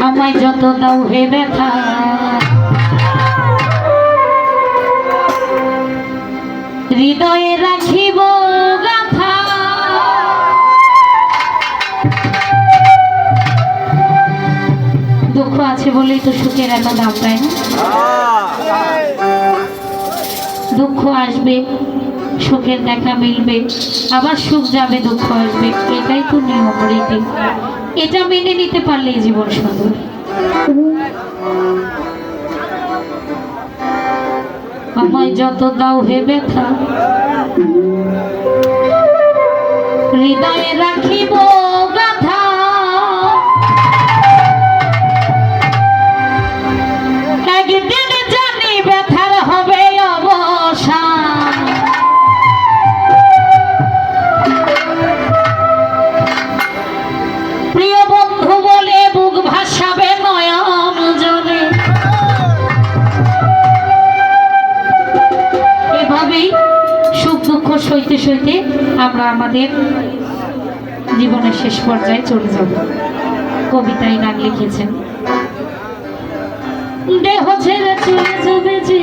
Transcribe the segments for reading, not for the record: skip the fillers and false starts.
আমায় যত দাও হে ব্যথা হৃদয়ে রাখিব গাথা। দুঃখ আছে বলেই তো সুখের এত দাম, তাই না? দুঃখ আসবে, সুখের দেখা মিলবে, আবার সুখ যাবে, দুঃখ আসবে, এটাই তো নিয়ম রীতি। এটা মেনে নিতে পারলেই জীবন সুন্দর। আমায় যত দাও হে ব্যথা হৃদয়ে রাখিব গাথা। একদিন জানি ব্যথার হবে অবসান, প্রিয় বন্ধু বলে বুক ভাসাবে নয়ন জলে। এভাবেই সুখ দুঃখ সইতে সইতে আমরা আমাদের জীবনের শেষ পর্যায়ে চলে যাব। কবিতায় গান লিখেছেন, দেহ ছেড়ে চলে যাবে যে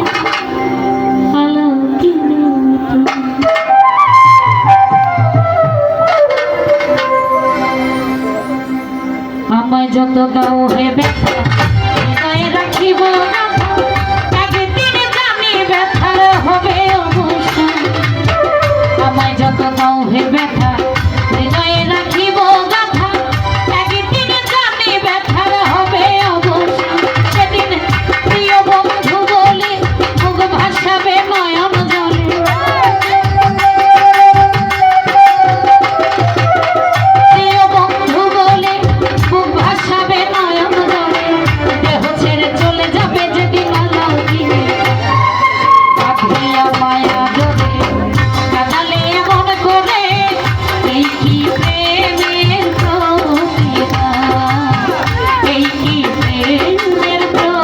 আমায় যত দাও হে ব্যথা হৃদয়ে রাখিব গাথা। একদিন জানি ব্যথার হবে অবসান, আমায় যত দাও হে ব্যথা হৃদয়ে রাখিব গাথা। একদিন জানি ব্যথার হবে অবসান, সেদিন প্রিয় বন্ধু বলে মুখ ভাসাবে নয়ন জলে। প্রিয় বন্ধু বলে মুখ ভাসাবে নয়ন জলে। দেহ ছেড়ে চলে যাবে যেদিন আলাও দিনে, পাঠিয়া মায়া জলে কাঁদালে এমন করে। এই কি প্রেমের প্রতিদান, এই কি প্রেমের প্রতিদান।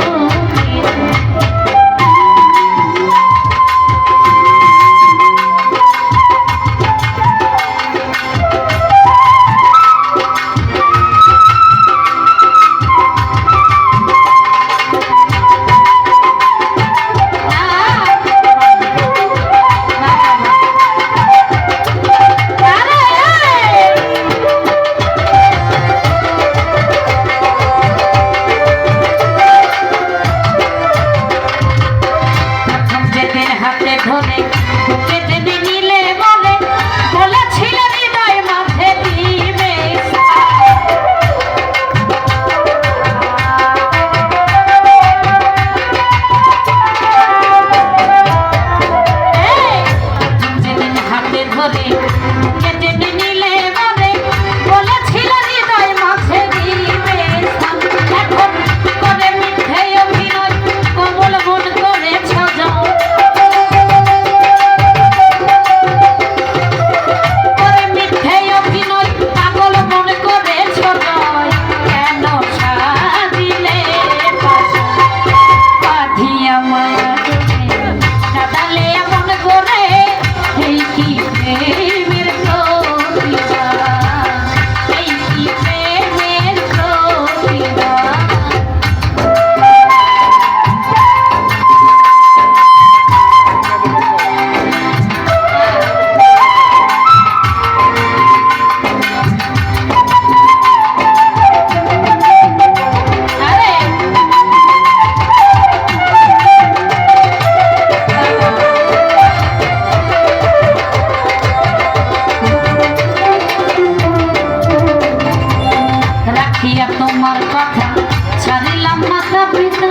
হাতে ধরে বুকেতে নিলে বলে বলেছিল হৃদয় মাঝে দিবে। যেদিন হাতে ধরে বুকেতে নিলে বলে বলেছিল হৃদয় মাঝে দিবে। এখন করে মিথ্যে অভিনয় কমল মন করেছ যাও। তোমার কথা ছাড়িলাম মাথা পিতা।